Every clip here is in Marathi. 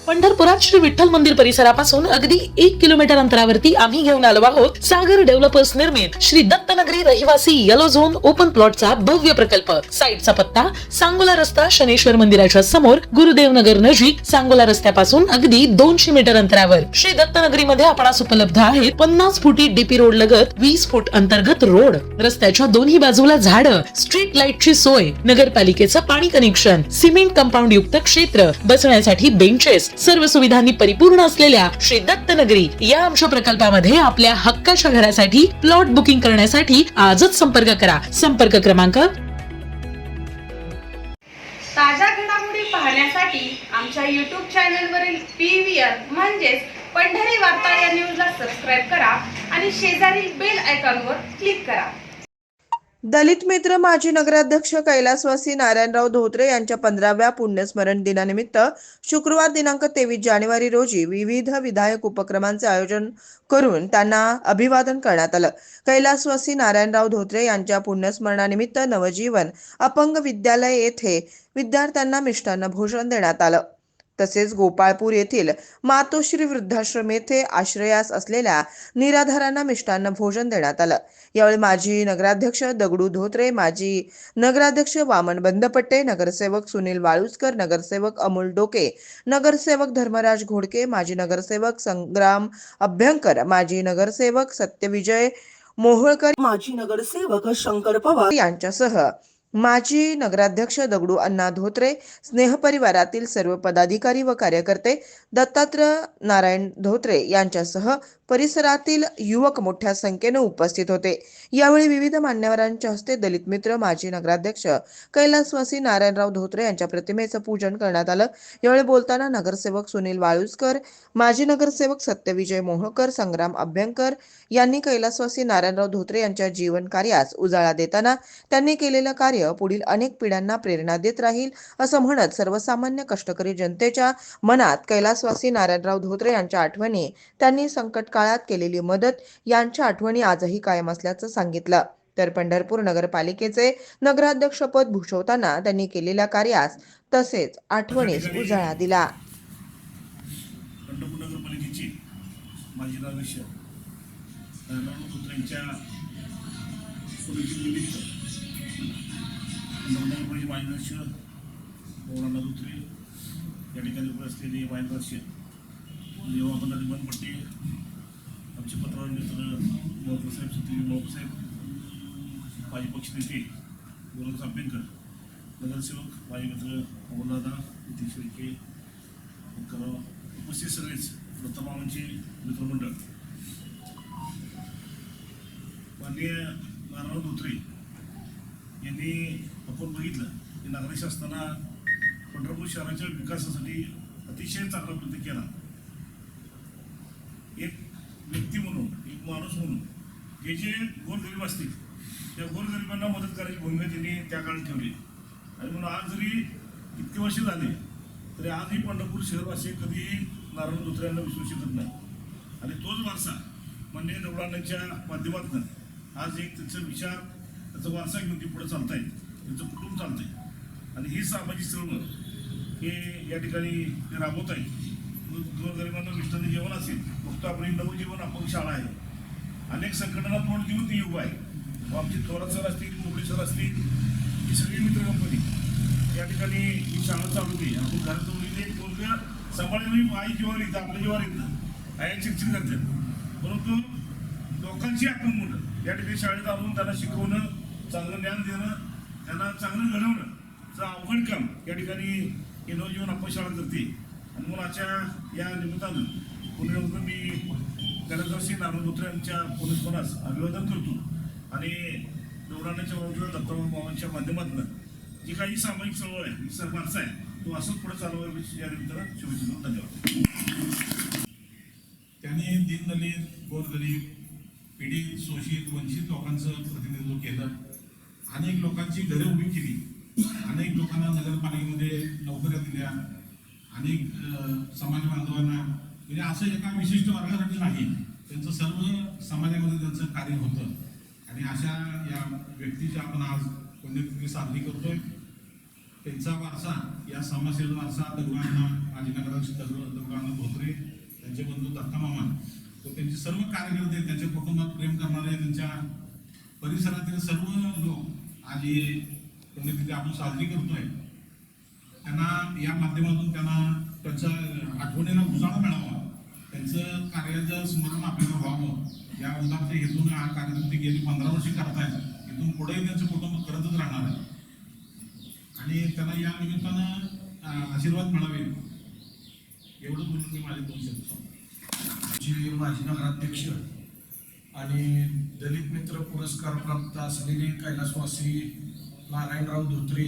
पंढरपुरात श्री विठ्ठल मंदिर परिसरापासून अगदी 1 किलोमीटर अंतरावरती आम्ही घेऊन आलो आहोत सागर डेव्हलपर्स निर्मित श्री दत्तनगरी रहिवासी येलो झोन ओपन प्लॉटचा भव्य प्रकल्प। साईटचा पत्ता सांगोला रस्ता शनेश्वर मंदिराच्या समोर, गुरुदेव नगर नजीक, सांगोला रस्त्यापासून अगदी 200 मीटर अंतरावर। श्री दत्तनगरी मध्ये आपणास उपलब्ध आहेत 50 फुटी डीपी रोड लगत 20 फूट अंतर्गत रोड, रस्त्याच्या दोन्ही बाजूला झाडं, स्ट्रीट लाईटची सोय, नगरपालिकेचं पाणी कनेक्शन, सिमेंट कंपाऊंड युक्त क्षेत्र, बसण्यासाठी बेंचेस, सर्व सुविधांनी परिपूर्ण असलेल्या श्री दत्तनगरी या आमच्या प्रकल्पामध्ये आपल्या हक्काच्या घरासाठी प्लॉट बुकिंग करण्यासाठी आजच संपर्क करा। संपर्क क्रमांक। ताज्या घडामोडी पाहण्यासाठी आमच्या YouTube चॅनलवरील PVR म्हणजेच पंढरी वार्ता या न्यूजला सबस्क्राइब करा आणि शेजारील बेल आयकॉनवर क्लिक करा। दलित मित्र माजी नगराध्यक्ष कैलासवासी नारायणराव धोत्रे यांच्या 15व्या पुण्यस्मरण दिनानिमित्त शुक्रवार दिनांक 23 जानेवारी रोजी विविध विधायक उपक्रमांचे आयोजन करून त्यांना अभिवादन करण्यात आलं। कैलासवासी नारायणराव धोत्रे यांच्या पुण्यस्मरणानिमित्त नवजीवन अपंग विद्यालय येथे विद्यार्थ्यांना मिष्टान्न भोजन देण्यात आलं। तसेच गोपाळपूर येथील मातोश्री वृद्धाश्रम येथे आश्रयास असलेल्या निराधारांना मिष्टान्न भोजन देण्यात आलं। यावेळी माजी नगराध्यक्ष दगडू धोत्रे, माजी नगराध्यक्ष वामन बंदपट्टे, नगरसेवक सुनील वाळुसकर, नगरसेवक अमोल डोके, नगरसेवक धर्मराज घोडके, माजी नगरसेवक संग्राम अभ्यंकर, माजी नगरसेवक सत्यविजय मोहोळकर, माजी नगरसेवक शंकर पवार यांच्यासह माजी नगराध्यक्ष दगडू अण्णा धोत्रे, स्नेहपरिवारातील सर्व पदाधिकारी व कार्यकर्ते, दत्तात्रय नारायण धोत्रे यांच्यासह परिसरातील युवक मोठ्या संख्येने उपस्थित होते। यावेळी विविध मान्यवरांच्या हस्ते दलित मित्र माजी नगराध्यक्ष कैलासवासी नारायणराव धोत्रे यांच्या प्रतिमेचं पूजन करण्यात आलं। यावेळी बोलताना नगरसेवक सुनील वाळुसकर, माजी नगरसेवक सत्यविजय मोहोळकर, संग्राम अभ्यंकर यांनी कैलासवासी नारायणराव धोत्रे यांच्या जीवन कार्यास उजाळा देताना त्यांनी केलेलं कार्य पुढील अनेक पिढ्यांना प्रेरणा देत राहील असं म्हणत सर्वसामान्य कष्टकरी जनतेच्या मनात कैलासवासी नारायणराव धोत्रे यांच्या आठवणी, त्यांनी संकट काळात केलेली मदत यांच्या आठवणी आजही कायम असल्याचं सांगितलं। तर पंढरपूर नगरपालिकेचे नगराध्यक्षपद भूषवताना त्यांनी केलेल्या कार्यास तसेच आठवणीस उजाळा दिला। पंढरपूर नगरपालिकेचे माजी नगराध्यक्ष नारायणराव धोत्रेंच्या स्मृतीनिमित्त नगरपालिकेचे माजी नगराध्यक्ष नारायणराव धोत्रे या ठिकाणी उपस्थित असलेले माजी नगराध्यक्ष देवापंधारी बनपट्टे, आमचे पत्रकार मित्र मोहकरसाहेब, सत्यजी मोहकरसाहेब, माजी पक्षनेते गोलक अभ्यंकर, नगरसेवक माजी मित्र अमोलदादा, नितीश शेळके, उपस्थित सगळेच प्रथमांचे मित्रमंडळ, माननीय नारायणराव धोत्रे यांनी आपण बघितलं की नागरिक असताना पंढरपूर शहराच्या विकासासाठी अतिशय चांगला प्रयत्न केला। एक व्यक्ती म्हणून, एक माणूस म्हणून जे गोरगरीब असतील त्या गोरगरिबांना मदत करायची भूमिका त्यांनी त्या काळात ठेवली आणि म्हणून आज जरी इतके वर्ष झाले तरी आजही पंढरपूर शहरवासी कधीही नारायण धोत्रे यांना विसरू शकत नाही आणि तोच वारसा माननीय दगडांच्या माध्यमातून आज एक त्यांचा विचार, त्याचा वारसा घेऊन ते पुढे चालत आहेत, त्यांचं कुटुंब चालत आहे आणि ही सामाजिक चळवळ हे या ठिकाणी ते राबवत आहे। गोरगरिबांना मिष्टान्न जेवण असेल, फक्त आपली नवजीवन अपंग शाळा आहे, अनेक संघटना तोंड देऊन ती उभा आहे। आमची थोरात सर असतील, मोगळे सर असतील, ही सगळी मित्र कंपनी या ठिकाणी ही शाळा चालू आहे। आपण घरात उरलेले एक मुलगा सांभाळून आई जीवावर येतं, आपल्या जीवावर येतं, आई चिडचिड करतात, परंतु लोकांची आपण मुलं या ठिकाणी शाळेत आणून त्यांना शिकवणं, चांगलं ज्ञान देणं, त्यांना चांगलं घडवणं चं अवघड काम या ठिकाणी हे नवजीवन आपण शाळा करते आणि मुलाच्या या निमित्तानं पुण्यामध्ये मी कैलासवासी नारायणराव धोत्रे यांच्या पुण्यस्मरणास अभिवादन करतो आणि दौराण्याच्या बाजूला दत्तमामांच्या माध्यमातून जी काही सामाजिक चळवळ आहे, ही वारसा आहे, तो असंच पुढे चालवायला या निमित्तानं शुभेच्छा। धन्यवाद। त्यांनी दीनदलित, गोरगरीब, पीडित, शोषित, वंचित लोकांचं प्रतिनिधित्व केलं, अनेक लोकांची घरे उभी केली, अनेक लोकांना नगरपालिकेमध्ये नोकऱ्या दिल्या, अनेक समाज बांधवांना, म्हणजे असं एका विशिष्ट वर्गासाठी नाही, त्यांचं सर्व समाजामध्ये त्यांचं कार्य होतं आणि अशा या व्यक्तीची आपण आज पुण्यतिथी साजरी करतोय। त्यांचा वारसा, या समाजसेवा वारसा दगडांना माजी नगराध्यक्ष दगडानंद धोत्रे, त्यांचे बंधू दत्ता मामा, तर त्यांचे सर्व कार्यकर्ते, त्यांच्या कुटुंबात प्रेम करणारे, त्यांच्या परिसरातील सर्व लोक आज ही पुण्यतिथी आपण साजरी करतोय. त्यांना या माध्यमातून त्यांच्या आठवणीला उजाळा मिळावा, त्यांचं कार्याचं स्मरण आपल्याला व्हावं या उदात्त हेतून हा कार्यक्रम ते गेली 15 वर्षे करतायत. इथून पुढेही त्यांचं कुटुंब करतच राहणार आहे आणि त्यांना या निमित्तानं आशीर्वाद मिळावे एवढं बोलून मी माझे 2 शब्द सांगतो. जे माजी नगराध्यक्ष आणि दलित मित्र पुरस्कार प्राप्त असलेले कैलासवासी नारायणराव धोत्रे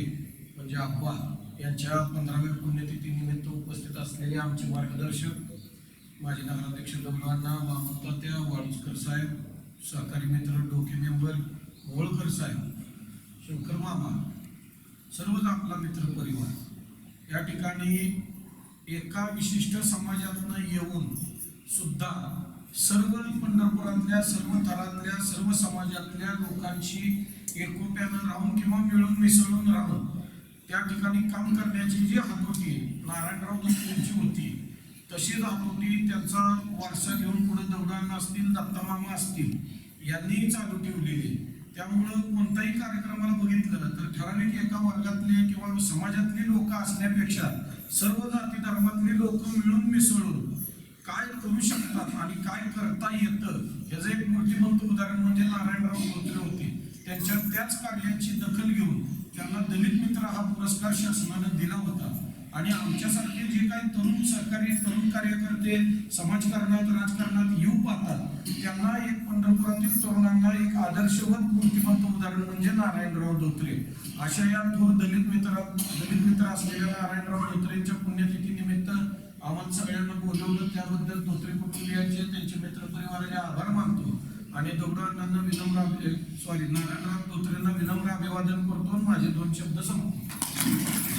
म्हणजे आप्पा यांच्या 15व्या पुण्यतिथीनिमित्त उपस्थित असलेले आमचे मार्गदर्शक माजी नगराध्यक्ष दगडांना मामतात्या वाळुसकर साहेब, सहकारी मित्र डोके मेंबर मोळकर साहेब, शंकर मामा, सर्वच आपला मित्र परिवार या ठिकाणी एका विशिष्ट समाजातून येऊन सुद्धा सर्व पंढरपुरातल्या, सर्व थरातल्या, सर्व समाजातल्या लोकांची एकोप्यानं राहून किंवा मिळून मिसळून राहून त्या ठिकाणी काम करण्याची जी हातोटी नारायणराव धोत्रेंची होती तशीच हातोटी त्यांचा वारसा घेऊन पुढे दगडांना असतील, दत्ता मामा असतील यांनी चालू ठेवलेली. त्यामुळं कोणताही कार्यक्रमाला बघितलं तर ठराविक एका वर्गातले किंवा समाजातली लोक असण्यापेक्षा सर्व जाती धर्मातली लोक मिळून मिसळून काय करू शकतात आणि काय करता येतं याचं एक मूर्तिमंत उदाहरण म्हणजे नारायणराव धोत्रे होते. त्यांच्या त्याच कार्याची दखल घेऊन त्यांना दलित मित्र हा पुरस्कार शासनानं दिला होता आणि आमच्यासारखे जे काही तरुण सहकारी, तरुण कार्यकर्ते समाजकारणात, राजकारणात येऊ पाहतात त्यांना एक पंढरपुरातील तरुणांना एक आदर्शवत मूर्तिमंत उदाहरण म्हणजे नारायणराव धोत्रे. अशा या थोर दलित मित्र असलेल्या नारायणराव धोत्रेंच्या पुण्यतिथी निमित्त आम्हाला सगळ्यांना बोलवलं, त्याबद्दल धोत्रे कुटुंबियांचे, त्यांचे मित्र परिवाराचे आभार मानतो आणि दगडांना नारायणराव धोत्रेंना विनम्र अभिवादन करतो. माझे 2 शब्द संपतो.